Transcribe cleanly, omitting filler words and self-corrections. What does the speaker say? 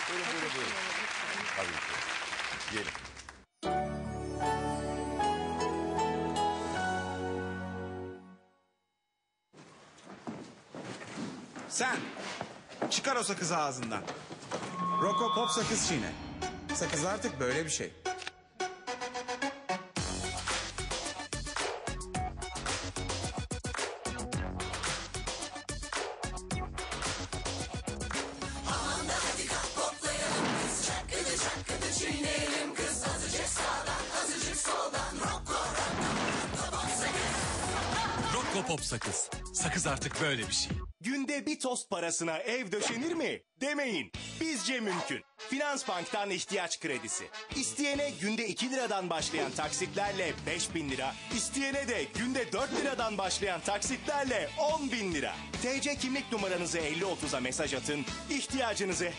Buyurun buyurun buyurun. Tabii ki. Yiyelim. Sen çıkar o sakızı ağzından. Roko Pop sakız çiğne. Sakız artık böyle bir şey. Rocco Pop sakız. Sakız artık böyle bir şey. Günde bir tost parasına ev döşenir mi? Demeyin. Bizce mümkün. Finansbank'tan ihtiyaç kredisi. İsteyene günde 2 liradan başlayan taksitlerle 5.000 lira. İsteyene de günde 4 liradan başlayan taksitlerle 10.000 lira. TC kimlik numaranızı 5030'a mesaj atın. İhtiyacınızı